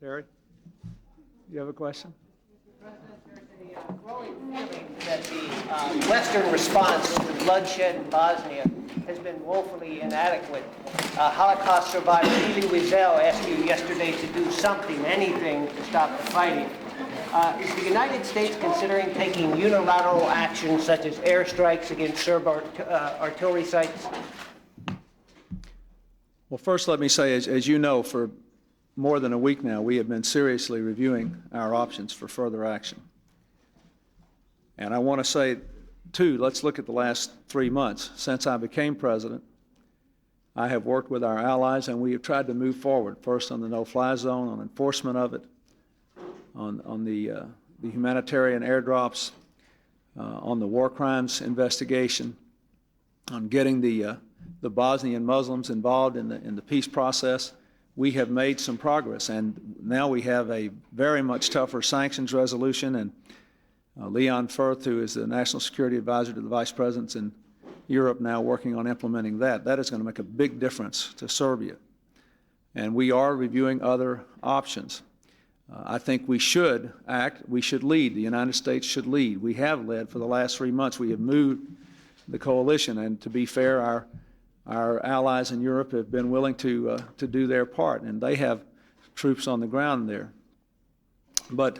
Terry, you have a question? There's a growing feeling that the Western response to bloodshed in Bosnia has been woefully inadequate. Holocaust survivor Elie Wiesel asked you yesterday to do something, anything, to stop the fighting. Is the United States considering taking unilateral action such as airstrikes against Serb artillery sites? Well, first let me say, as you know, for more than a week now, we have been seriously reviewing our options for further action. And I want to say, too, let's look at the last 3 months. Since I became president, I have worked with our allies, and we have tried to move forward, first on the no-fly zone, on enforcement of it, on the humanitarian airdrops, on the war crimes investigation, on getting the Bosnian Muslims involved in the peace process. We have made some progress, and now we have a very much tougher sanctions resolution, and Leon Firth, who is the National Security Advisor to the Vice Presidents in Europe, now working on implementing that. That is going to make a big difference to Serbia. And we are reviewing other options. I think we should act, we should lead. The United States should lead. We have led for the last 3 months. We have moved the coalition, and to be fair, our allies in Europe have been willing to do their part, and they have troops on the ground there. But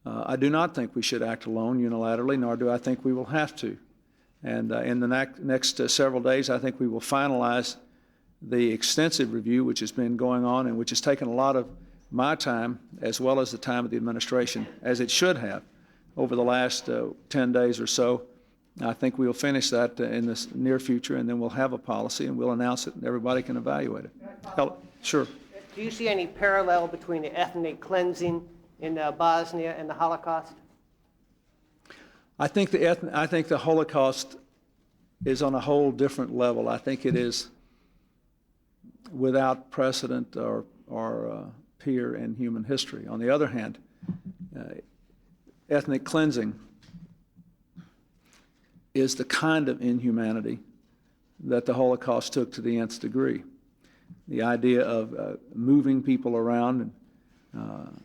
I do not think we should act alone unilaterally, nor do I think we will have to. And in the next several days, I think we will finalize the extensive review which has been going on and which has taken a lot of my time as well as the time of the administration, as it should have, over the last 10 days or so. I think we will finish that in the near future, and then we'll have a policy and we'll announce it and everybody can evaluate it. Sure. Do you see any parallel between the ethnic cleansing in Bosnia and the Holocaust? I think the Holocaust is on a whole different level. I think it is without precedent or peer in human history. On the other hand, ethnic cleansing is the kind of inhumanity that the Holocaust took to the nth degree. The idea of moving people around and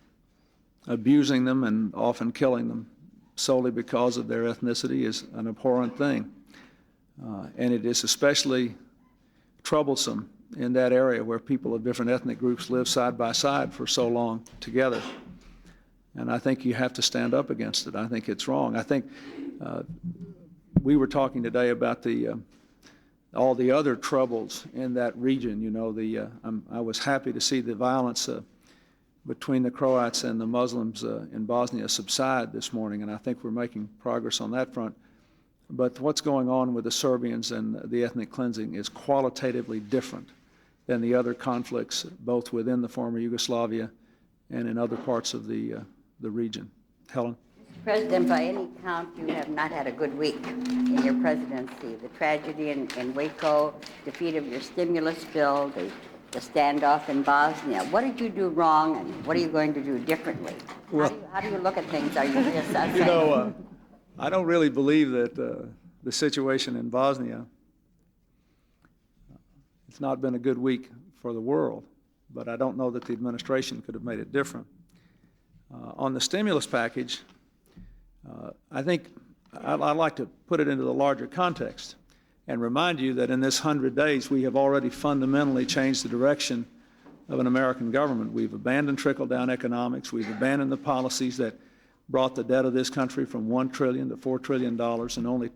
abusing them and often killing them solely because of their ethnicity is an abhorrent thing. And it is especially troublesome in that area where people of different ethnic groups live side by side for so long together. And I think you have to stand up against it. I think it's wrong. I think we were talking today about all the other troubles in that region. You know, I was happy to see the violence between the Croats and the Muslims in Bosnia subside this morning, and I think we're making progress on that front. But what's going on with the Serbians and the ethnic cleansing is qualitatively different than the other conflicts, both within the former Yugoslavia and in other parts of the region. Helen? Mr. President, by any count, you have not had a good week in your presidency. The tragedy in Waco, defeat of your stimulus bill, the standoff in Bosnia. What did you do wrong, and what are you going to do differently? Well, how do you look at things? Are you reassessing? You know, I don't really believe that the situation in Bosnia, it's not been a good week for the world, but I don't know that the administration could have made it different. On the stimulus package, I think I'd like to put it into the larger context and remind you that in this 100 days, we have already fundamentally changed the direction of an American government. We've abandoned trickle-down economics. We've abandoned the policies that brought the debt of this country from $1 trillion to $4 trillion in only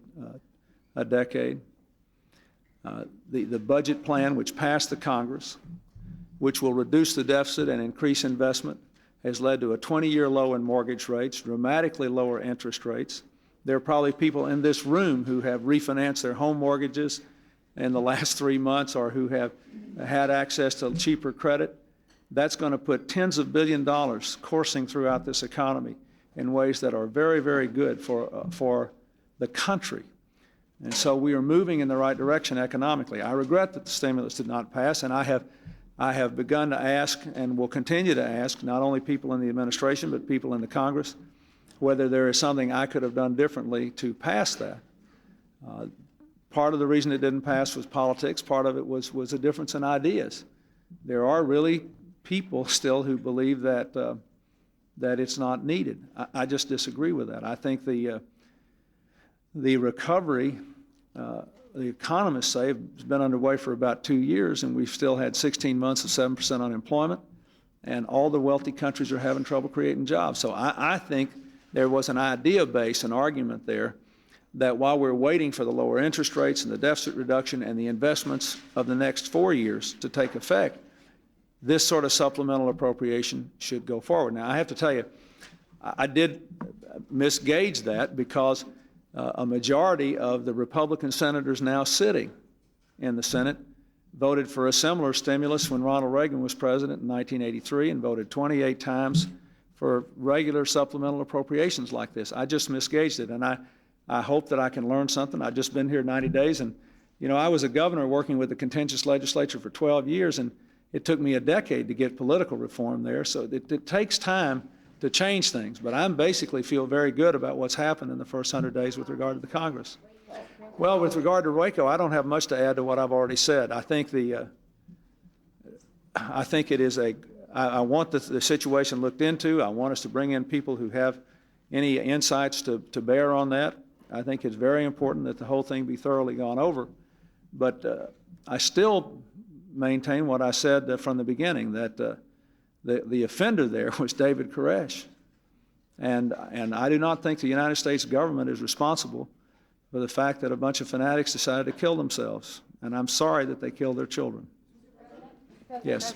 a decade. The budget plan, which passed the Congress, which will reduce the deficit and increase investment, has led to a 20-year low in mortgage rates, dramatically lower interest rates. There are probably people in this room who have refinanced their home mortgages in the last 3 months or who have had access to cheaper credit. That's going to put tens of billions of dollars coursing throughout this economy in ways that are very, very good for the country. And so we are moving in the right direction economically. I regret that the stimulus did not pass, and I have begun to ask and will continue to ask not only people in the administration but people in the Congress whether there is something I could have done differently to pass that. Part of the reason it didn't pass was politics. Part of it was a difference in ideas. There are really people still who believe that that it's not needed. I just disagree with that. I think the recovery, the economists say, has been underway for about 2 years, and we've still had 16 months of 7% unemployment, and all the wealthy countries are having trouble creating jobs. So I think there was an idea base, an argument there, that while we're waiting for the lower interest rates and the deficit reduction and the investments of the next 4 years to take effect, this sort of supplemental appropriation should go forward. Now, I have to tell you, I did misgauge that because a majority of the Republican senators now sitting in the Senate voted for a similar stimulus when Ronald Reagan was president in 1983 and voted 28 times for regular supplemental appropriations like this. I just misgauged it, and I hope that I can learn something. I've just been here 90 days, and you know, I was a governor working with the contentious legislature for 12 years, and it took me a decade to get political reform there, so it takes time to change things. But I basically feel very good about what's happened in the first 100 days with regard to the Congress. Well, with regard to Waco, I don't have much to add to what I've already said. I think it is I want the situation looked into. I want us to bring in people who have any insights to bear on that. I think it's very important that the whole thing be thoroughly gone over. But I still maintain what I said from the beginning, that the offender there was David Koresh. And I do not think the United States government is responsible for the fact that a bunch of fanatics decided to kill themselves. And I'm sorry that they killed their children. Yes.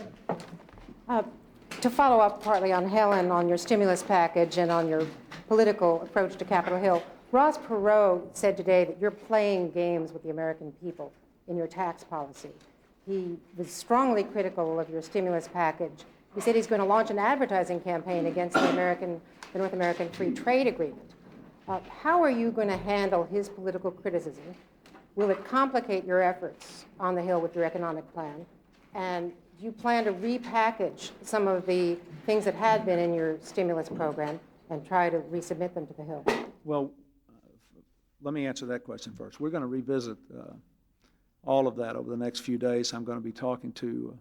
To follow up partly on Helen, on your stimulus package and on your political approach to Capitol Hill, Ross Perot said today that you're playing games with the American people in your tax policy. He was strongly critical of your stimulus package. He said he's going to launch an advertising campaign against the North American Free Trade Agreement. How are you going to handle his political criticism? Will it complicate your efforts on the Hill with your economic plan? And do you plan to repackage some of the things that had been in your stimulus program and try to resubmit them to the Hill? Well, let me answer that question first. We're going to revisit all of that over the next few days. I'm going to be talking to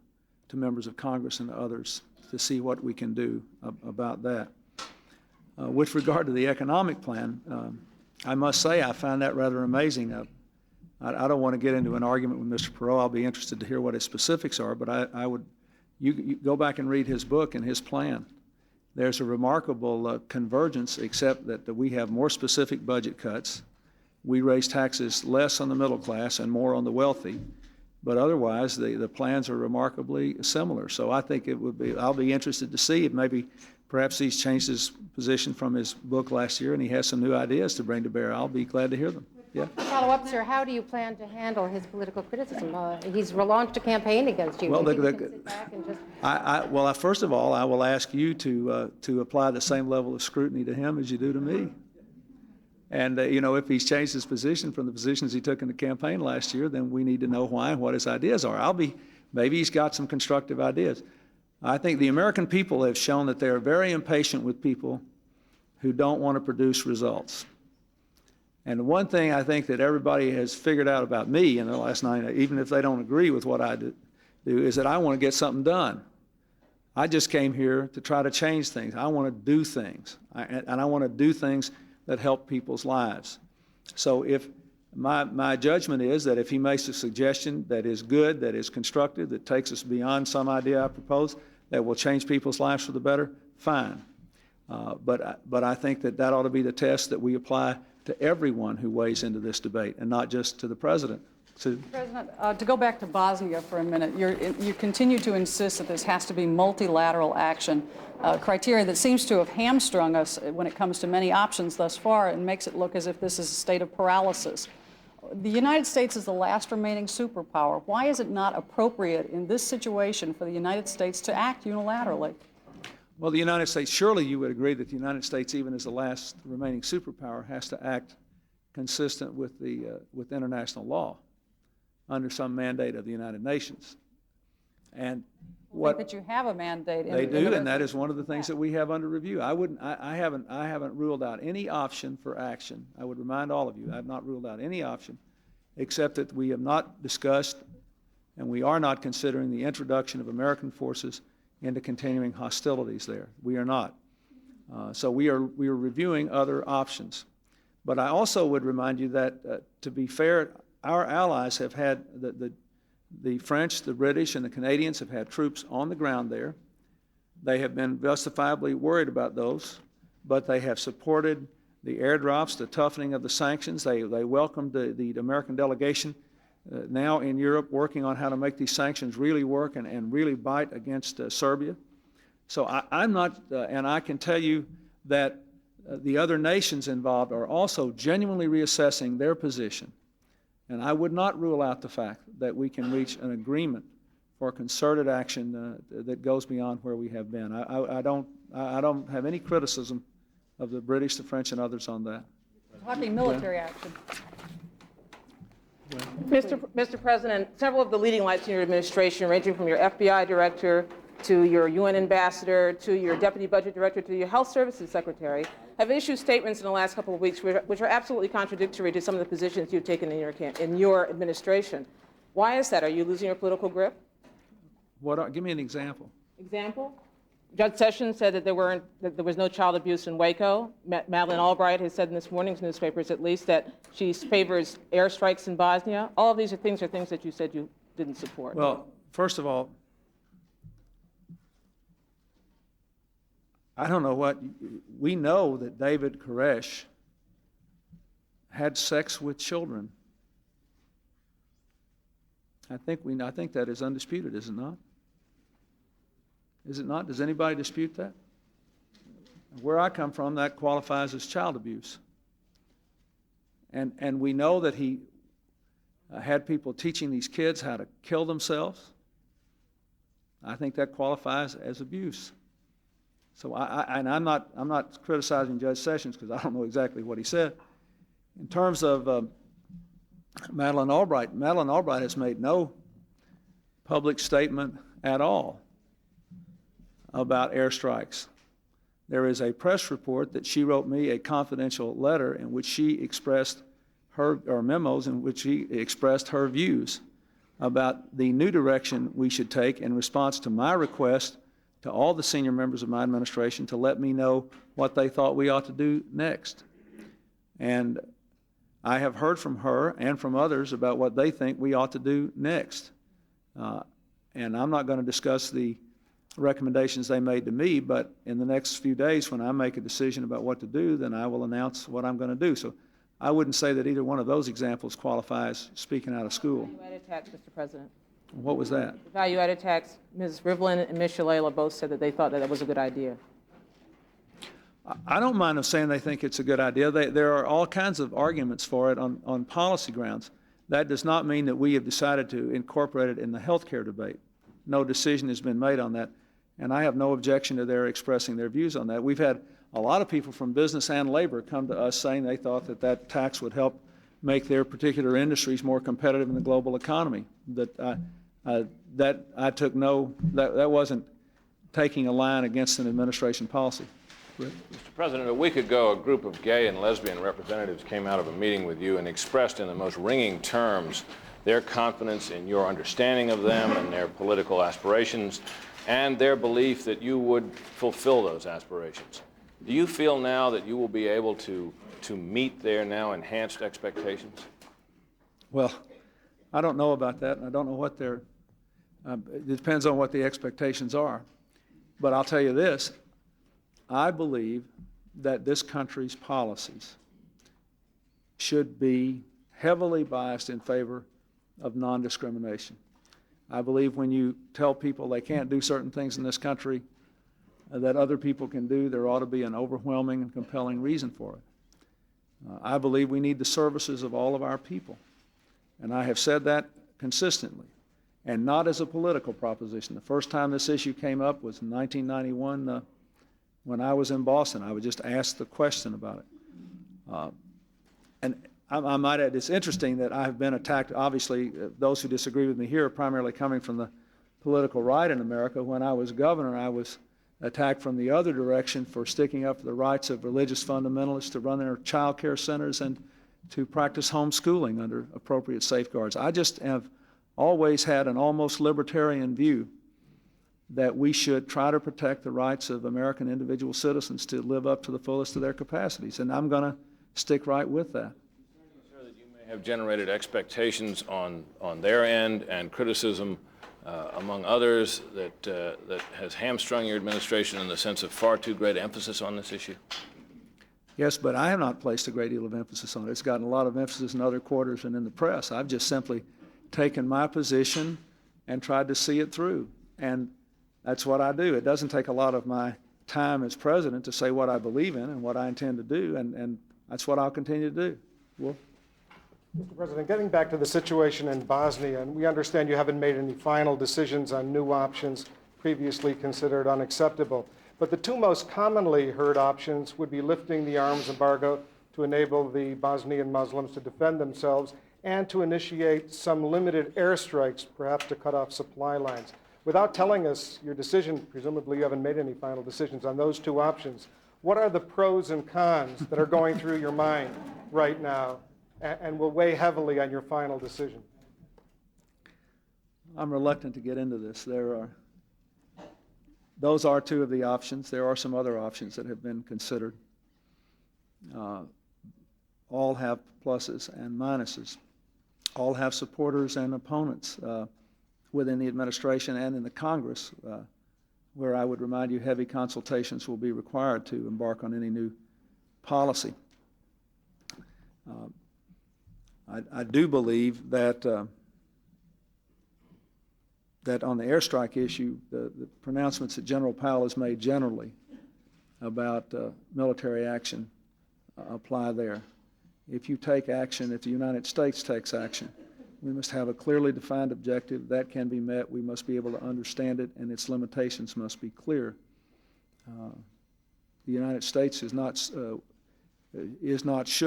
members of Congress and others to see what we can do about that. With regard to the economic plan, I must say I find that rather amazing. I don't want to get into an argument with Mr. Perot. I'll be interested to hear what his specifics are, but you go back and read his book and his plan. There's a remarkable convergence, except that we have more specific budget cuts. We raise taxes less on the middle class and more on the wealthy, but otherwise the plans are remarkably similar. So I think I'll be interested to see if maybe perhaps he's changed his position from his book last year and he has some new ideas to bring to bear. I'll be glad to hear them. Yeah. Follow up, sir. How do you plan to handle his political criticism? He's relaunched a campaign against you. Well, Well, first of all, I will ask you to apply the same level of scrutiny to him as you do to me. And if he's changed his position from the positions he took in the campaign last year, then we need to know why and what his ideas are. Maybe he's got some constructive ideas. I think the American people have shown that they're very impatient with people who don't want to produce results. And one thing I think that everybody has figured out about me in the last 9 days, even if they don't agree with what I do, is that I want to get something done. I just came here to try to change things. I want to do things, and I want to do things that help people's lives. So if my judgment is that if he makes a suggestion that is good, that is constructive, that takes us beyond some idea I propose, that will change people's lives for the better, fine. But I think that ought to be the test that we apply to everyone who weighs into this debate, and not just to the president. President, to go back to Bosnia for a minute, you continue to insist that this has to be multilateral action, criteria that seems to have hamstrung us when it comes to many options thus far and makes it look as if this is a state of paralysis. The United States is the last remaining superpower. Why is it not appropriate in this situation for the United States to act unilaterally? Well, the United States, surely you would agree that the United States, even as the last remaining superpower, has to act consistent with international law under some mandate of the United Nations. And I think that you have a mandate. They do, and that is one of the things that we have under review. I haven't ruled out any option for action. I would remind all of you, I have not ruled out any option, except that we have not discussed and we are not considering the introduction of American forces into continuing hostilities there. We are not. So we are reviewing other options. But I also would remind you that, to be fair, our allies have had, the French, the British, and the Canadians have had troops on the ground there. They have been justifiably worried about those, but they have supported the airdrops, the toughening of the sanctions. They welcomed the American delegation now in Europe working on how to make these sanctions really work and really bite against Serbia. So I'm not, and I can tell you that the other nations involved are also genuinely reassessing their position. And I would not rule out the fact that we can reach an agreement for concerted action that goes beyond where we have been. I don't have any criticism of the British, the French, and others on that. Talking military action. Mr. President, several of the leading lights in your administration, ranging from your FBI director to your UN ambassador to your deputy budget director to your health services secretary, have issued statements in the last couple of weeks which are absolutely contradictory to some of the positions you've taken in your administration. Why is that? Are you losing your political grip? Give me an example. Example? Judge Sessions said that there was no child abuse in Waco. Madeleine Albright has said in this morning's newspapers, at least, that she favors airstrikes in Bosnia. All of these are things that you said you didn't support. Well, first of all, I don't know what, we know that David Koresh had sex with children. I think that is undisputed, is it not? Is it not? Does anybody dispute that? Where I come from, that qualifies as child abuse. And we know that he had people teaching these kids how to kill themselves. I think that qualifies as abuse. So I'm not criticizing Judge Sessions because I don't know exactly what he said. In terms of Madeleine Albright has made no public statement at all about airstrikes. There is a press report that she wrote me a confidential letter in which she expressed or memos in which she expressed her views about the new direction we should take in response to my request to all the senior members of my administration to let me know what they thought we ought to do next. And I have heard from her and from others about what they think we ought to do next. And I'm not going to discuss the recommendations they made to me, but in the next few days when I make a decision about what to do, then I will announce what I'm going to do. So I wouldn't say that either one of those examples qualifies speaking out of school. Value-added tax, Mr. President. What was that? The value-added tax, Ms. Rivlin and Ms. Shalala both said that they thought that was a good idea. I don't mind them saying they think it's a good idea. There are all kinds of arguments for it on policy grounds. That does not mean that we have decided to incorporate it in the health care debate. No decision has been made on that, and I have no objection to their expressing their views on that. We've had a lot of people from business and labor come to us saying they thought that that tax would help make their particular industries more competitive in the global economy. That wasn't taking a line against an administration policy. Mr. President, a week ago, a group of gay and lesbian representatives came out of a meeting with you and expressed in the most ringing terms their confidence in your understanding of them and their political aspirations and their belief that you would fulfill those aspirations. Do you feel now that you will be able to meet their now enhanced expectations? Well, I don't know about that, and I don't know what their, it depends on what the expectations are. But I'll tell you this, I believe that this country's policies should be heavily biased in favor of non-discrimination. I believe when you tell people they can't do certain things in this country that other people can do, there ought to be an overwhelming and compelling reason for it. I believe we need the services of all of our people, and I have said that consistently, and not as a political proposition. The first time this issue came up was in 1991 when I was in Boston. I would just ask the question about it. And I might add, it's interesting that I have been attacked. Obviously, those who disagree with me here are primarily coming from the political right in America. When I was governor, I was attacked from the other direction for sticking up for the rights of religious fundamentalists to run their child care centers and to practice homeschooling under appropriate safeguards. I just have always had an almost libertarian view that we should try to protect the rights of American individual citizens to live up to the fullest of their capacities, and I'm going to stick right with that. Sir, that you may have generated expectations on their end and criticism among others that has hamstrung your administration in the sense of far too great emphasis on this issue? Yes, but I have not placed a great deal of emphasis on it. It's gotten a lot of emphasis in other quarters and in the press. I've just simply taken my position and tried to see it through. And that's what I do. It doesn't take a lot of my time as president to say what I believe in and what I intend to do, and that's what I'll continue to do. Wolf? Mr. President, getting back to the situation in Bosnia, and we understand you haven't made any final decisions on new options previously considered unacceptable. But the two most commonly heard options would be lifting the arms embargo to enable the Bosnian Muslims to defend themselves and to initiate some limited airstrikes, perhaps to cut off supply lines. Without telling us your decision, presumably you haven't made any final decisions on those two options, what are the pros and cons that are going through your mind right now and will weigh heavily on your final decision? I'm reluctant to get into this. Those are two of the options. There are some other options that have been considered. All have pluses and minuses. All have supporters and opponents within the administration and in the Congress, where I would remind you heavy consultations will be required to embark on any new policy. I do believe that that on the airstrike issue, the pronouncements that General Powell has made generally about military action apply there. If you take action, if the United States takes action, we must have a clearly defined objective that can be met. We must be able to understand it, and its limitations must be clear. The United States should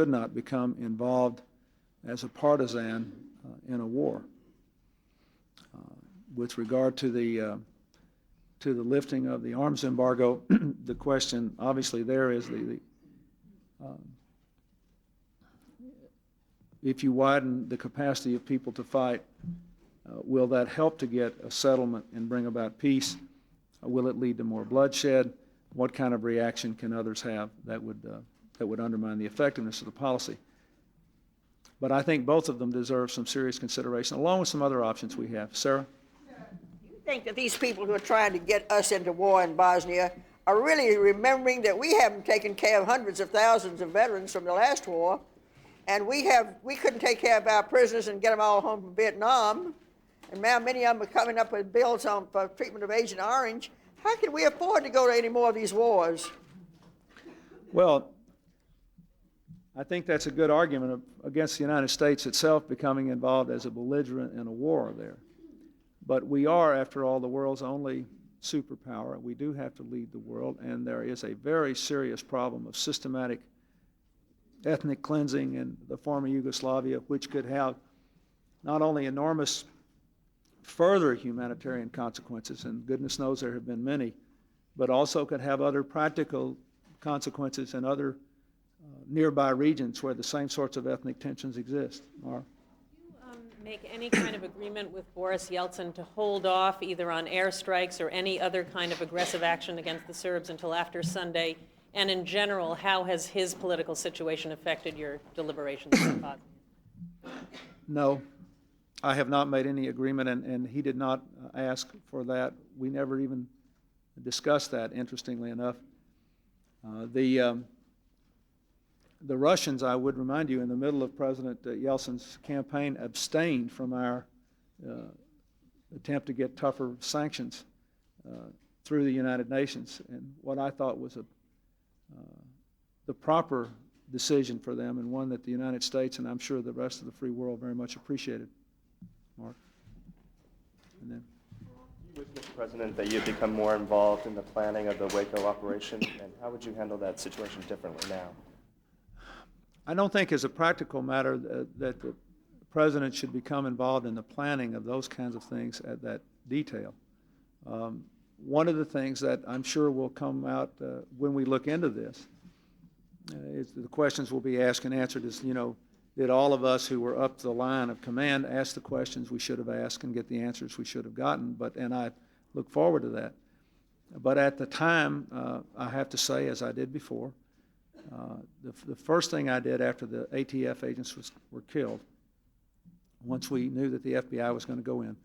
not become involved as a partisan in a war. With regard to the lifting of the arms embargo, the question obviously there is if you widen the capacity of people to fight, will that help to get a settlement and bring about peace? Will it lead to more bloodshed? What kind of reaction can others have that would undermine the effectiveness of the policy? But I think both of them deserve some serious consideration, along with some other options we have. Sarah? I think that these people who are trying to get us into war in Bosnia are really remembering that we haven't taken care of hundreds of thousands of veterans from the last war, and we couldn't take care of our prisoners and get them all home from Vietnam, and now many of them are coming up with bills for treatment of Agent Orange. How can we afford to go to any more of these wars? Well, I think that's a good argument against the United States itself becoming involved as a belligerent in a war there. But we are, after all, the world's only superpower. We do have to lead the world, and there is a very serious problem of systematic ethnic cleansing in the former Yugoslavia, which could have not only enormous further humanitarian consequences, and goodness knows there have been many, but also could have other practical consequences in other nearby regions where the same sorts of ethnic tensions exist. Mara? Make any kind of agreement with Boris Yeltsin to hold off either on airstrikes or any other kind of aggressive action against the Serbs until after Sunday? And in general, how has his political situation affected your deliberations in Bosnia? No, I have not made any agreement, and he did not ask for that. We never even discussed that, interestingly enough. The Russians, I would remind you, in the middle of President Yeltsin's campaign, abstained from our attempt to get tougher sanctions through the United Nations, and what I thought was the proper decision for them, and one that the United States and I'm sure the rest of the free world very much appreciated. Mark? And then. With Mr. President, that you've become more involved in the planning of the Waco operation, and how would you handle that situation differently now? I don't think as a practical matter that the President should become involved in the planning of those kinds of things at that detail. One of the things that I'm sure will come out when we look into this is the questions will be asked and answered is, did all of us who were up the line of command ask the questions we should have asked and get the answers we should have gotten? And I look forward to that. But at the time, I have to say, as I did before, the first thing I did after the ATF agents were killed, once we knew that the FBI was going to go in,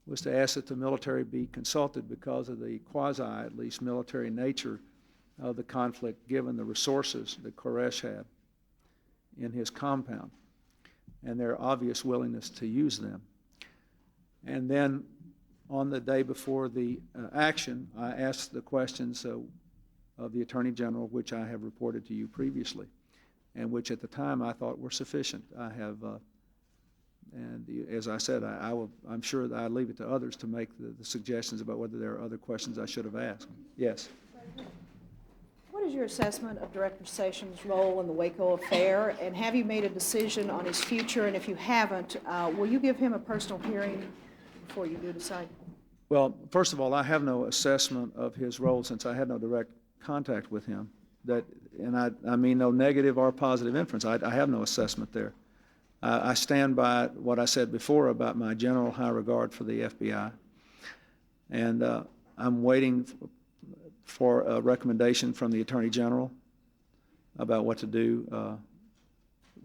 was to ask that the military be consulted because of the quasi, at least, military nature of the conflict, given the resources that Koresh had in his compound and their obvious willingness to use them. And then on the day before the action, I asked the questions of the Attorney General, which I have reported to you previously, and which at the time I thought were sufficient. I have, and as I said, I'm sure that I leave it to others to make the suggestions about whether there are other questions I should have asked. Yes. What is your assessment of Director Sessions' role in the Waco affair, and have you made a decision on his future? And if you haven't, will you give him a personal hearing before you do decide? Well, first of all, I have no assessment of his role since I had no direct contact with him. And I mean no negative or positive inference. I have no assessment there. I stand by what I said before about my general high regard for the FBI. And I'm waiting for a recommendation from the Attorney General about what to do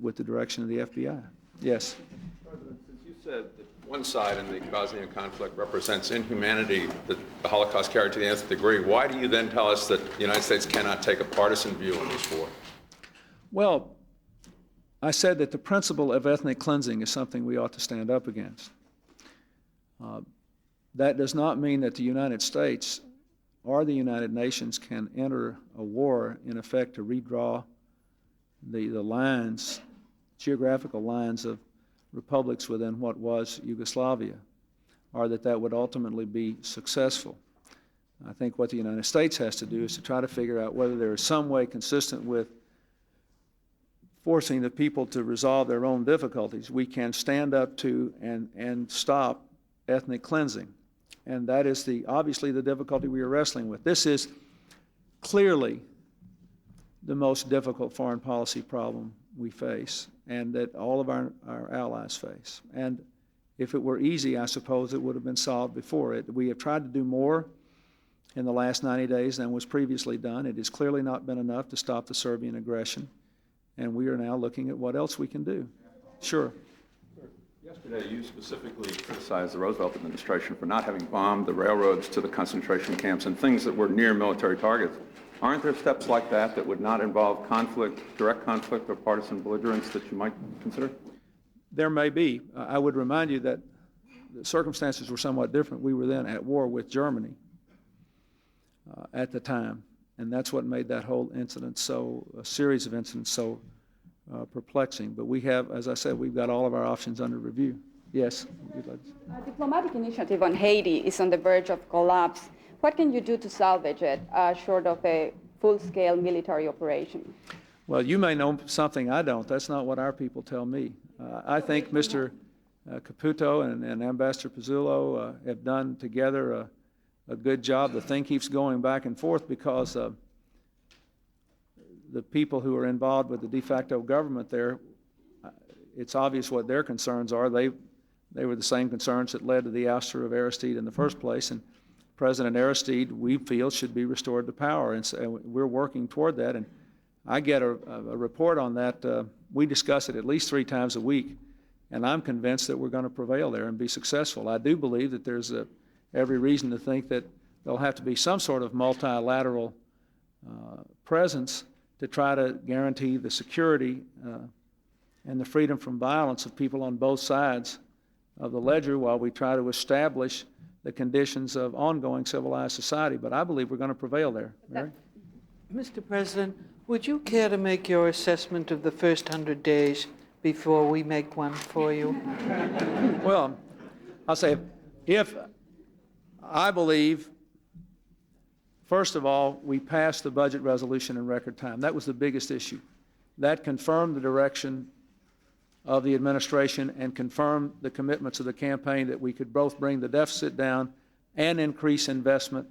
with the direction of the FBI. Yes? President, since you said that one side in the Bosnian conflict represents inhumanity that the Holocaust carried to the nth degree, why do you then tell us that the United States cannot take a partisan view on this war? Well, I said that the principle of ethnic cleansing is something we ought to stand up against. That does not mean that the United States or the United Nations can enter a war, in effect, to redraw the lines, geographical lines of republics within what was Yugoslavia, or that would ultimately be successful. I think what the United States has to do is to try to figure out whether there is some way consistent with forcing the people to resolve their own difficulties, we can stand up to and stop ethnic cleansing. And that is obviously the difficulty we are wrestling with. This is clearly the most difficult foreign policy problem we face, and that all of our allies face. And if it were easy, I suppose it would have been solved before it. We have tried to do more in the last 90 days than was previously done. It has clearly not been enough to stop the Serbian aggression, and we are now looking at what else we can do. Sure. Yesterday, you specifically criticized the Roosevelt administration for not having bombed the railroads to the concentration camps and things that were near military targets. Aren't there steps like that that would not involve conflict, direct conflict or partisan belligerence that you might consider? There may be. I would remind you that the circumstances were somewhat different. We were then at war with Germany at the time, and that's what made that whole incident a series of incidents so perplexing. But we have, as I said, we've got all of our options under review. Yes? A diplomatic initiative on Haiti is on the verge of collapse. What can you do to salvage it, short of a full-scale military operation? Well, you may know something I don't. That's not what our people tell me. I think Mr. Caputo and Ambassador Pizzullo have done together a good job. The thing keeps going back and forth because the people who are involved with the de facto government there, it's obvious what their concerns are. They were the same concerns that led to the ouster of Aristide in the first place, and President Aristide, we feel, should be restored to power, and so we're working toward that. And I get a report on that. We discuss it at least 3 times a week, and I'm convinced that we're going to prevail there and be successful. I do believe that there's every reason to think that there'll have to be some sort of multilateral presence to try to guarantee the security and the freedom from violence of people on both sides of the ledger while we try to establish the conditions of ongoing civilized society. But I believe we're going to prevail there. Mary? Mr. President, would you care to make your assessment of the first 100 days before we make one for you? Well, I'll say, if I believe, first of all, we passed the budget resolution in record time. That was the biggest issue. That confirmed the direction of the administration and confirmed the commitments of the campaign that we could both bring the deficit down and increase investment,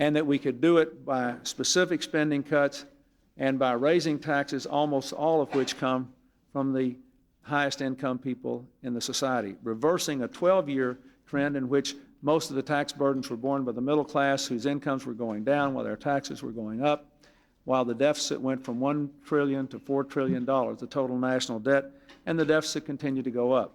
and that we could do it by specific spending cuts and by raising taxes, almost all of which come from the highest income people in the society, reversing a 12-year trend in which Most of the tax burdens were borne by the middle class, whose incomes were going down while their taxes were going up, while the deficit went from $1 trillion to $4 trillion, the total national debt, and the deficit continued to go up.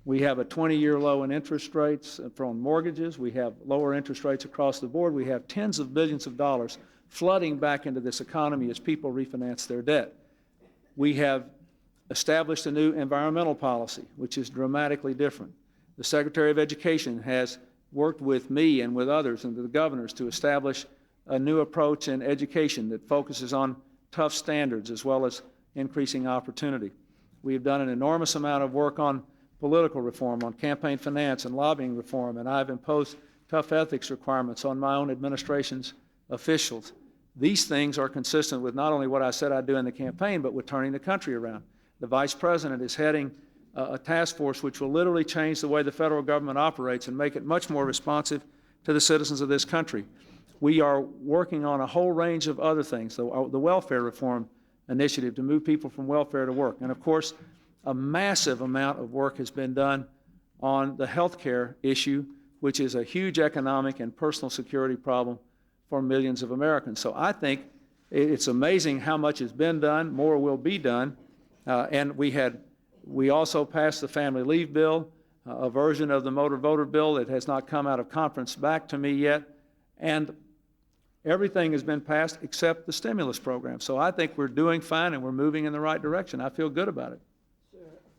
We have a 20-year low in interest rates on mortgages. We have lower interest rates across the board. We have tens of billions of dollars flooding back into this economy as people refinance their debt. We have established a new environmental policy, which is dramatically different. The Secretary of Education has worked with me and with others and the governors to establish a new approach in education that focuses on tough standards as well as increasing opportunity. We have done an enormous amount of work on political reform, on campaign finance and lobbying reform, and I've imposed tough ethics requirements on my own administration's officials. These things are consistent with not only what I said I'd do in the campaign, but with turning the country around. The Vice President is heading a task force which will literally change the way the federal government operates and make it much more responsive to the citizens of this country. We are working on a whole range of other things, the welfare reform initiative to move people from welfare to work. And of course, a massive amount of work has been done on the health care issue, which is a huge economic and personal security problem for millions of Americans. So I think it's amazing how much has been done. More will be done. And we also passed the family leave bill, a version of the motor voter bill that has not come out of conference back to me yet. And everything has been passed except the stimulus program. So I think we're doing fine and we're moving in the right direction. I feel good about it.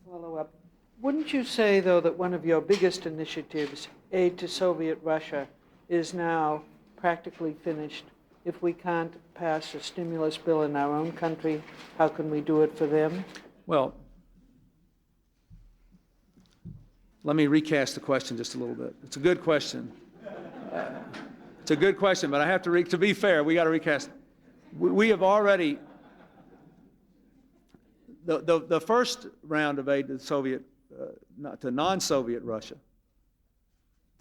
Follow-up. Wouldn't you say, though, that one of your biggest initiatives, aid to Soviet Russia, is now practically finished? If we can't pass a stimulus bill in our own country, how can we do it for them? Well, let me recast the question just a little bit. It's a good question. It's a good question, but I have to be fair, we got to recast it. We have already, the first round of aid to Soviet, to non-Soviet Russia,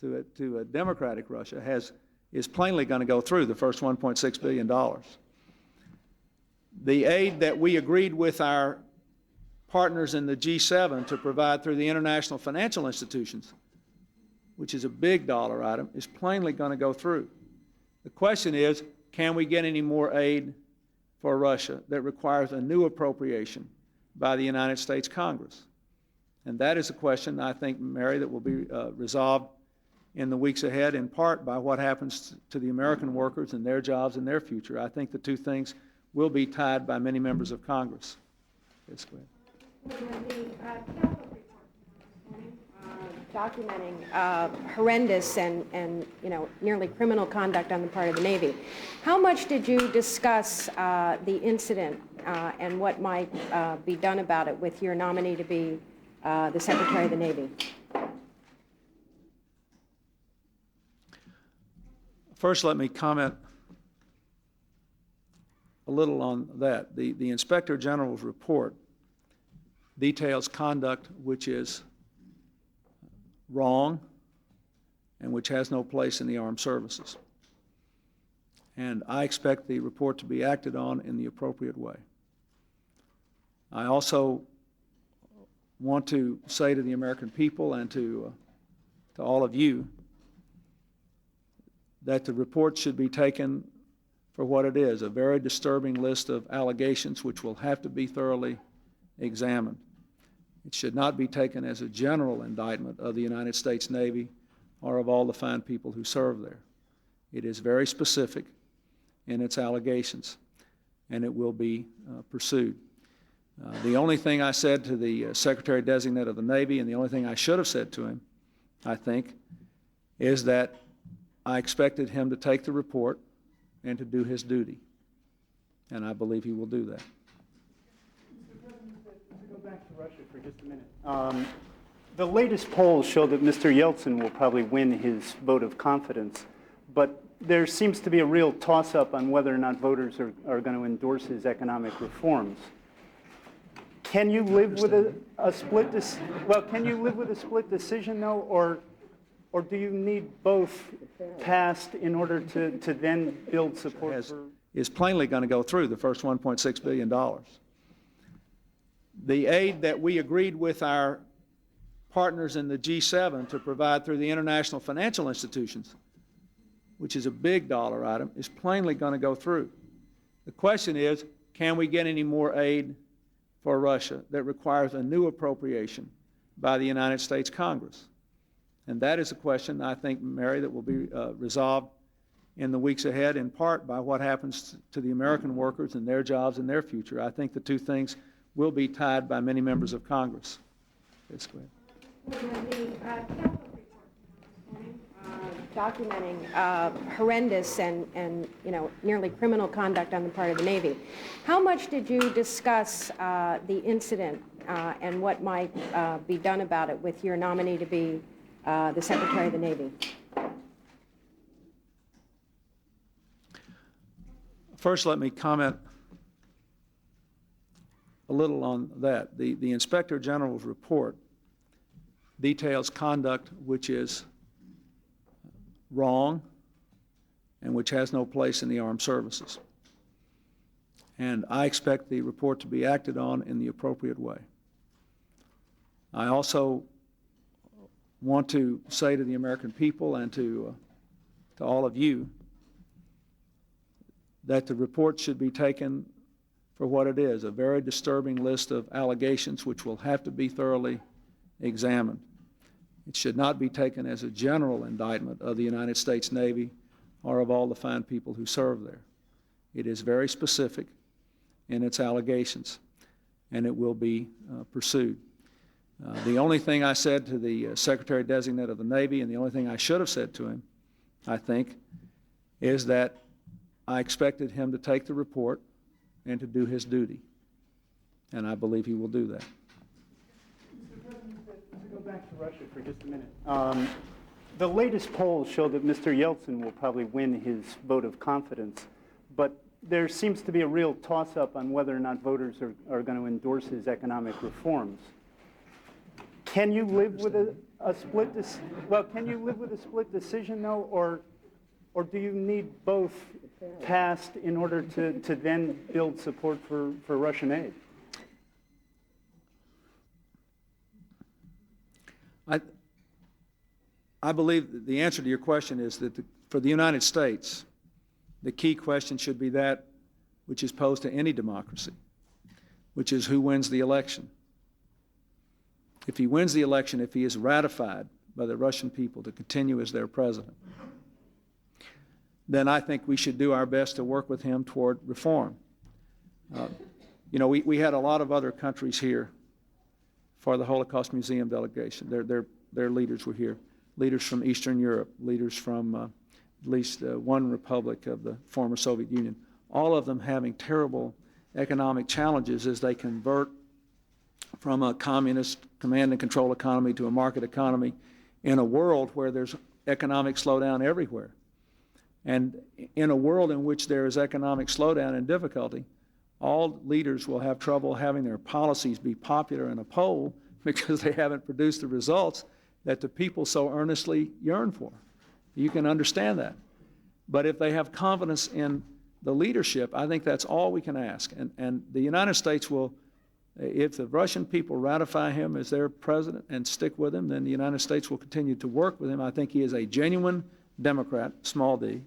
to a democratic Russia, is plainly going to go through, the first $1.6 billion. The aid that we agreed with our partners in the G7 to provide through the international financial institutions, which is a big dollar item, is plainly going to go through. The question is, can we get any more aid for Russia that requires a new appropriation by the United States Congress? And that is a question, I think, Mary, that will be resolved in the weeks ahead, in part by what happens to the American workers and their jobs and their future. I think the two things will be tied by many members of Congress. Yes, go ahead. Documenting horrendous and nearly criminal conduct on the part of the Navy. How much did you discuss the incident and what might be done about it with your nominee to be the Secretary of the Navy? First, let me comment a little on that. The Inspector General's report details conduct which is wrong and which has no place in the armed services. And I expect the report to be acted on in the appropriate way. I also want to say to the American people and to all of you that the report should be taken for what it is, a very disturbing list of allegations which will have to be thoroughly examined. It should not be taken as a general indictment of the United States Navy or of all the fine people who serve there. It is very specific in its allegations, and it will be pursued. The only thing I said to the Secretary-Designate of the Navy, and the only thing I should have said to him, I think, is that I expected him to take the report and to do his duty, and I believe he will do that. Mr. President, to go back to Russia for just a minute. The latest polls show that Mr. Yeltsin will probably win his vote of confidence, but there seems to be a real toss-up on whether or not voters are going to endorse his economic reforms. Can you live with a split decision, though, or do you need both passed in order to then build support for? Is plainly going to go through, the first $1.6 billion. The aid that we agreed with our partners in the G7 to provide through the international financial institutions, which is a big dollar item, is plainly going to go through. The question is, can we get any more aid for Russia that requires a new appropriation by the United States Congress? And that is a question, I think, Mary, that will be resolved in the weeks ahead, in part by what happens to the American workers and their jobs and their future. I think the two things will be tied by many members of Congress. Yes, go ahead. Documenting horrendous and nearly criminal conduct on the part of the Navy. How much did you discuss the incident and what might be done about it with your nominee to be the Secretary of the Navy? First, let me comment a little on that. The Inspector General's report details conduct which is wrong and which has no place in the armed services. And I expect the report to be acted on in the appropriate way. I also want to say to the American people and to all of you that the report should be taken for what it is, a very disturbing list of allegations which will have to be thoroughly examined. It should not be taken as a general indictment of the United States Navy or of all the fine people who serve there. It is very specific in its allegations, and it will be pursued. The only thing I said to the Secretary-Designate of the Navy, and the only thing I should have said to him, I think, is that I expected him to take the report and to do his duty. And I believe he will do that. Mr. President, to go back to Russia for just a minute. The latest polls show that Mr. Yeltsin will probably win his vote of confidence, but there seems to be a real toss-up on whether or not voters are going to endorse his economic reforms. Can you live with a split decision, though, or do you need both passed in order to then build support for Russian aid? I believe the answer to your question is that for the United States, the key question should be that which is posed to any democracy, which is who wins the election. If he wins the election, if he is ratified by the Russian people to continue as their president, then I think we should do our best to work with him toward reform. We had a lot of other countries here for the Holocaust Museum delegation. Their leaders were here. Leaders from Eastern Europe, leaders from at least one republic of the former Soviet Union, all of them having terrible economic challenges as they convert from a communist command and control economy to a market economy in a world where there's economic slowdown everywhere. And in a world in which there is economic slowdown and difficulty, all leaders will have trouble having their policies be popular in a poll because they haven't produced the results that the people so earnestly yearn for. You can understand that. But if they have confidence in the leadership, I think that's all we can ask. And the United States will, if the Russian people ratify him as their president and stick with him, then the United States will continue to work with him. I think he is a genuine Democrat, small d,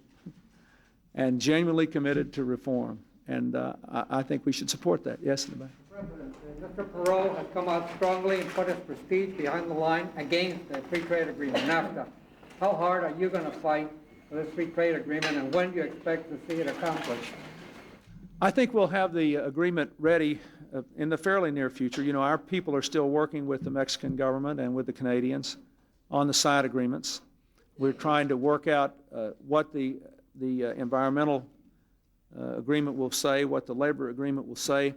and genuinely committed to reform. And I think we should support that. Yes, in the back. President, Mr. Perot has come out strongly and put his prestige behind the line against the free trade agreement, NAFTA. How hard are you going to fight for this free trade agreement, and when do you expect to see it accomplished? I think we'll have the agreement ready in the fairly near future. Our people are still working with the Mexican government and with the Canadians on the side agreements. We're trying to work out what the environmental agreement will say, what the labor agreement will say,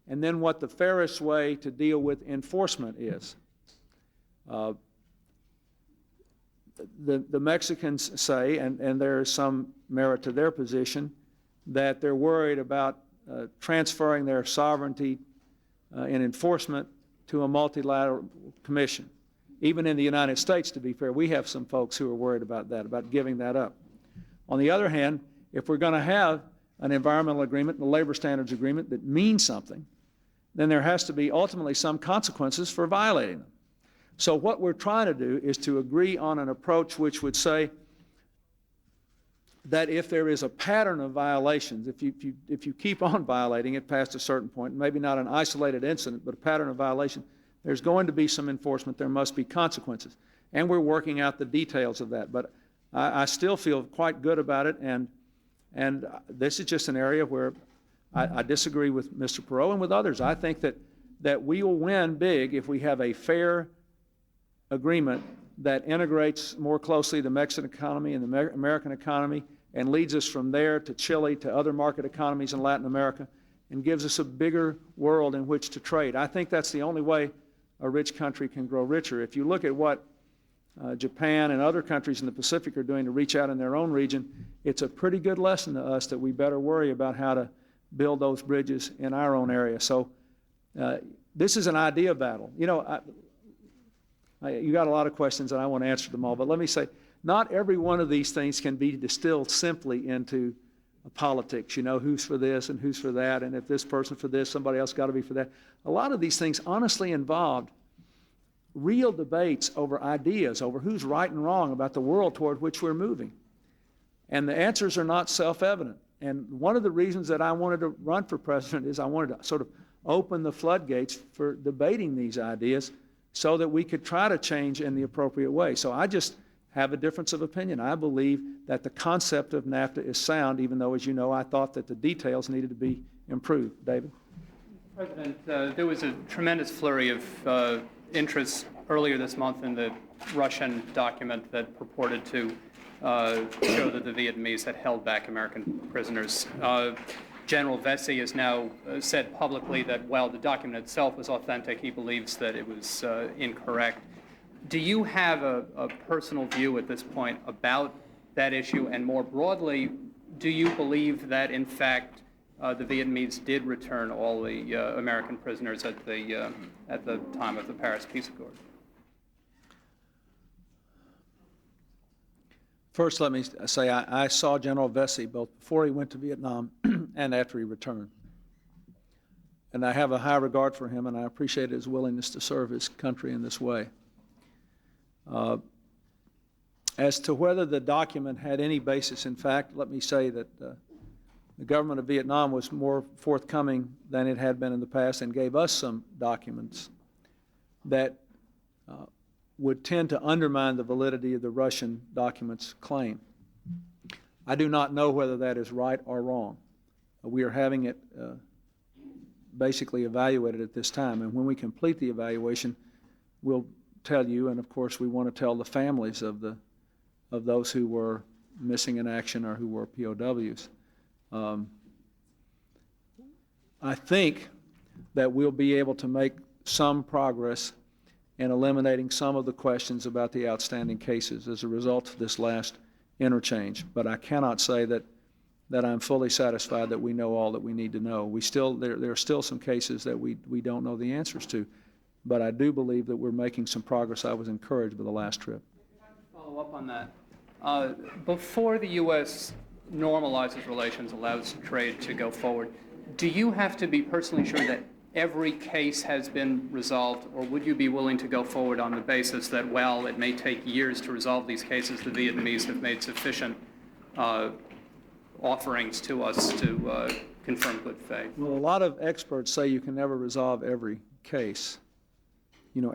and then what the fairest way to deal with enforcement is. The Mexicans say, and there is some merit to their position, that they're worried about transferring their sovereignty in enforcement to a multilateral commission. Even in the United States, to be fair, we have some folks who are worried about that, about giving that up. On the other hand, if we're going to have an environmental agreement and a labor standards agreement that means something, then there has to be ultimately some consequences for violating them. So what we're trying to do is to agree on an approach which would say that if there is a pattern of violations, if you keep on violating it past a certain point, maybe not an isolated incident, but a pattern of violation, there's going to be some enforcement. There must be consequences. And we're working out the details of that. But I still feel quite good about it, and this is just an area where I disagree with Mr. Perot and with others. I think that we will win big if we have a fair agreement that integrates more closely the Mexican economy and the American economy and leads us from there to Chile, to other market economies in Latin America, and gives us a bigger world in which to trade. I think that's the only way a rich country can grow richer. If you look at what Japan and other countries in the Pacific are doing to reach out in their own region, it's a pretty good lesson to us that we better worry about how to build those bridges in our own area. So this is an idea battle. You know, you got a lot of questions, and I want to answer them all, but let me say, not every one of these things can be distilled simply into politics. You know, who's for this and who's for that, and if this person's for this, somebody else got to be for that. A lot of these things honestly involved real debates over ideas, over who's right and wrong about the world toward which we're moving. And the answers are not self-evident. And one of the reasons that I wanted to run for president is I wanted to sort of open the floodgates for debating these ideas so that we could try to change in the appropriate way. So I just have a difference of opinion. I believe that the concept of NAFTA is sound, even though, as you know, I thought that the details needed to be improved. David? President, there was a tremendous flurry of interest earlier this month in the Russian document that purported to show that the Vietnamese had held back American prisoners. General Vesey has now said publicly that while the document itself was authentic, he believes that it was incorrect. Do you have a personal view at this point about that issue? And more broadly, do you believe that, in fact, the Vietnamese did return all the American prisoners at the time of the Paris Peace Accord? First, let me say I saw General Vesey both before he went to Vietnam and after he returned. And I have a high regard for him, and I appreciate his willingness to serve his country in this way. As to whether the document had any basis in fact, let me say that the government of Vietnam was more forthcoming than it had been in the past and gave us some documents that would tend to undermine the validity of the Russian document's claim. I do not know whether that is right or wrong. We are having it basically evaluated at this time, and when we complete the evaluation, we'll tell you, and of course we want to tell the families of those who were missing in action or who were POWs. I think that we'll be able to make some progress in eliminating some of the questions about the outstanding cases as a result of this last interchange. But I cannot say that I'm fully satisfied that we know all that we need to know. There are still some cases that we don't know the answers to, but I do believe that we're making some progress. I was encouraged by the last trip. Follow up on that. Before the U.S. normalizes relations, allows trade to go forward, do you have to be personally sure that every case has been resolved, or would you be willing to go forward on the basis that, while it may take years to resolve these cases, the Vietnamese have made sufficient offerings to us to confirm good faith? Well, a lot of experts say you can never resolve every case,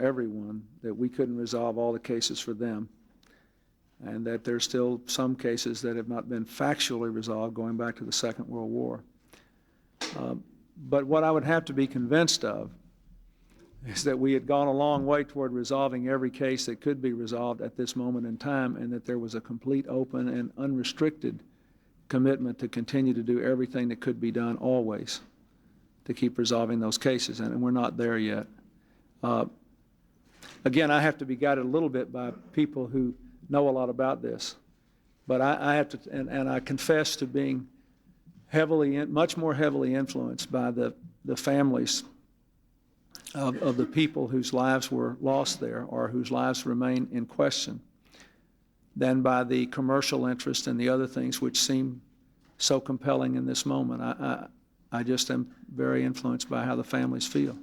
everyone, that we couldn't resolve all the cases for them, and that there's still some cases that have not been factually resolved going back to the Second World War. But what I would have to be convinced of is that we had gone a long way toward resolving every case that could be resolved at this moment in time, and that there was a complete, open, and unrestricted commitment to continue to do everything that could be done always to keep resolving those cases, and we're not there yet. Again, I have to be guided a little bit by people who know a lot about this, but I have to, and I confess to being much more heavily influenced by the families of the people whose lives were lost there or whose lives remain in question than by the commercial interest and the other things which seem so compelling in this moment. I just am very influenced by how the families feel.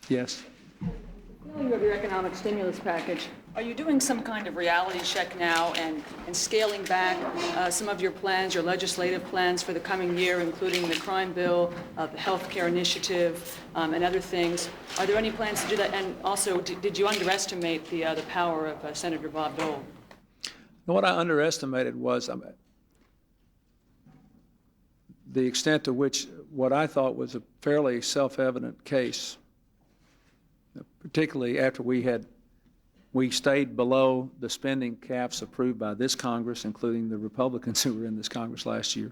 Yes? Of your economic stimulus package, are you doing some kind of reality check now and scaling back some of your plans, your legislative plans for the coming year, including the crime bill, the health care initiative, and other things? Are there any plans to do that? And also, did you underestimate the power of Senator Bob Dole? What I underestimated was the extent to which what I thought was a fairly self-evident case, particularly after we stayed below the spending caps approved by this Congress, including the Republicans who were in this Congress last year,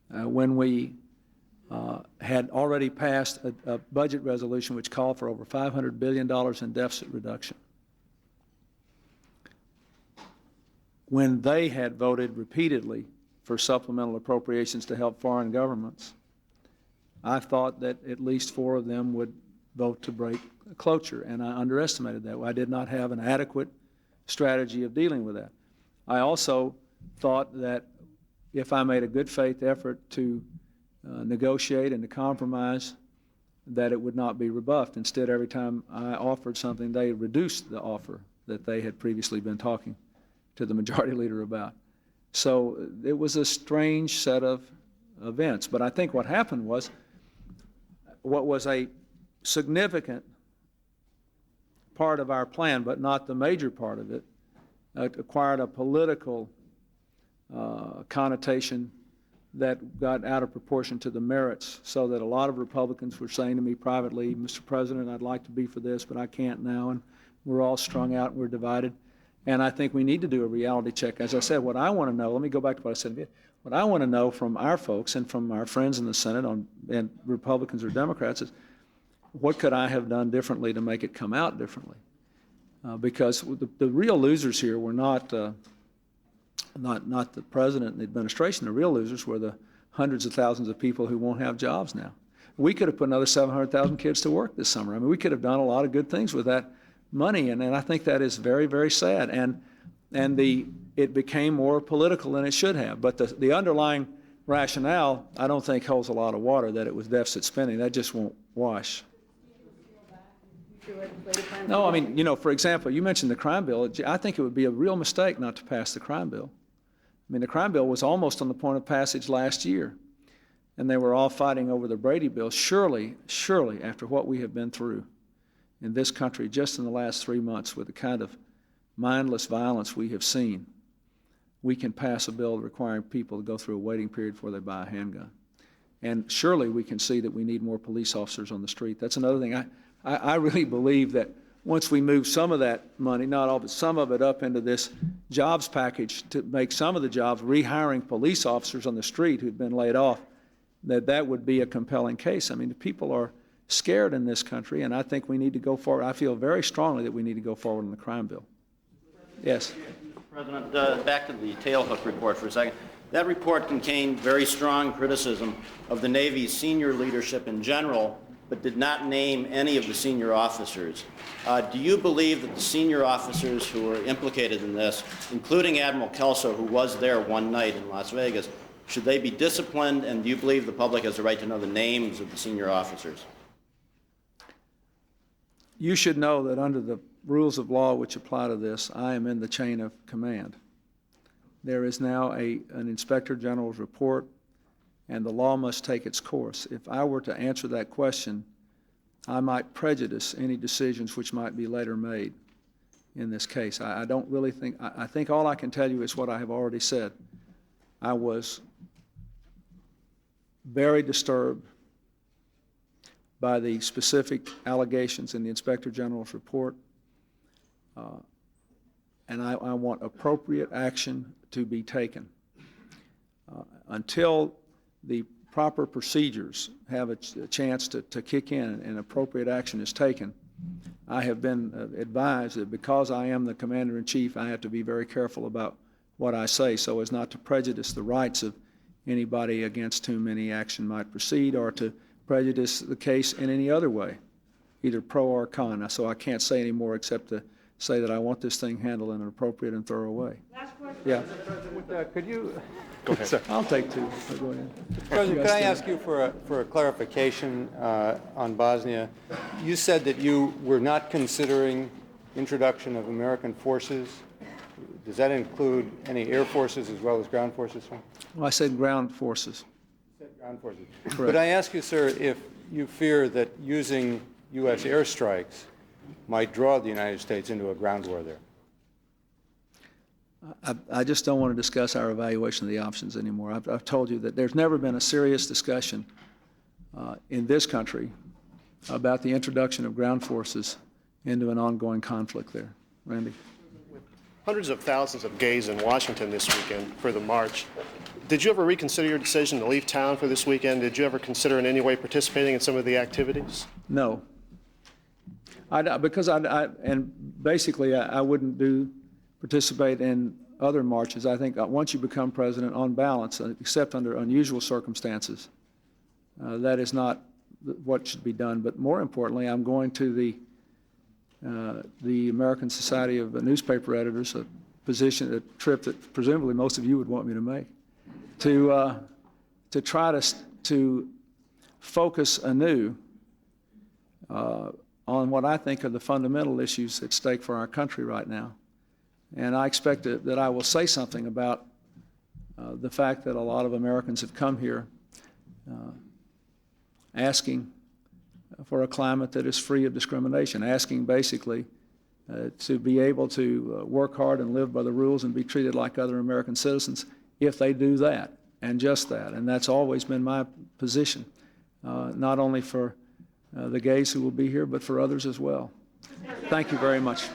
when we had already passed a budget resolution which called for over $500 billion in deficit reduction, when they had voted repeatedly for supplemental appropriations to help foreign governments, I thought that at least 4 of them would vote to break cloture, and I underestimated that. I did not have an adequate strategy of dealing with that. I also thought that if I made a good faith effort to negotiate and to compromise, that it would not be rebuffed. Instead, every time I offered something, they reduced the offer that they had previously been talking to the majority leader about. So it was a strange set of events. But I think what happened was, what was a significant part of our plan, but not the major part of it, acquired a political connotation that got out of proportion to the merits, so that a lot of Republicans were saying to me privately, Mr. President, I'd like to be for this, but I can't now, and we're all strung out and we're divided. And I think we need to do a reality check. As I said, what I want to know, let me go back to what I said, what I want to know from our folks and from our friends in the Senate, and Republicans or Democrats, is what could I have done differently to make it come out differently? Because the real losers here were not the President and the administration. The real losers were the hundreds of thousands of people who won't have jobs now. We could have put another 700,000 kids to work this summer. I mean, we could have done a lot of good things with that money, and I think that is very, very sad. And it became more political than it should have. But the underlying rationale, I don't think holds a lot of water, that it was deficit spending. That just won't wash. No, I mean, you know, for example, you mentioned the crime bill. I think it would be a real mistake not to pass the crime bill. I mean, the crime bill was almost on the point of passage last year, and they were all fighting over the Brady bill. Surely, after what we have been through in this country just in the last 3 months with the kind of mindless violence we have seen, we can pass a bill requiring people to go through a waiting period before they buy a handgun. And surely we can see that we need more police officers on the street. That's another thing. I really believe that once we move some of that money, not all, but some of it up into this jobs package to make some of the jobs, rehiring police officers on the street who've been laid off, that would be a compelling case. I mean, the people are scared in this country, and I think we need to go forward. I feel very strongly that we need to go forward on the crime bill. Yes. President, back to the tailhook report for a second. That report contained very strong criticism of the Navy's senior leadership in general, but did not name any of the senior officers. Do you believe that the senior officers who were implicated in this, including Admiral Kelso, who was there one night in Las Vegas, should they be disciplined, and do you believe the public has the right to know the names of the senior officers? You should know that under the rules of law which apply to this, I am in the chain of command. There is now an Inspector General's report, and the law must take its course. If I were to answer that question, I might prejudice any decisions which might be later made in this case. I don't really think, I think all I can tell you is what I have already said. I was very disturbed by the specific allegations in the Inspector General's report, and I want appropriate action to be taken. Until the proper procedures have a chance to kick in and appropriate action is taken, I have been advised that because I am the Commander-in-Chief, I have to be very careful about what I say so as not to prejudice the rights of anybody against whom any action might proceed, or to prejudice the case in any other way, either pro or con. So I can't say any more except to say that I want this thing handled in an appropriate and thorough way. Yeah. Could you? Go ahead. Sir. I'll take two. Go ahead. President, could I ask you for a clarification on Bosnia? You said that you were not considering introduction of American forces. Does that include any air forces as well as ground forces, sir? Well, I said ground forces. You said ground forces. Correct. Could I ask you, sir, if you fear that using U.S. airstrikes might draw the United States into a ground war there? I just don't want to discuss our evaluation of the options anymore. I've told you that there's never been a serious discussion in this country about the introduction of ground forces into an ongoing conflict there. Randy? Hundreds of thousands of gays in Washington this weekend for the march. Did you ever reconsider your decision to leave town for this weekend? Did you ever consider in any way participating in some of the activities? No. Because basically I wouldn't participate in other marches. I think once you become president, on balance, except under unusual circumstances, that is not what should be done. But more importantly, I'm going to the American Society of Newspaper Editors, a trip that presumably most of you would want me to make, to try to focus anew on what I think are the fundamental issues at stake for our country right now. And I expect that I will say something about the fact that a lot of Americans have come here asking for a climate that is free of discrimination, asking basically to be able to work hard and live by the rules and be treated like other American citizens if they do that, and just that. And that's always been my position, not only for the gays who will be here, but for others as well. Thank you very much.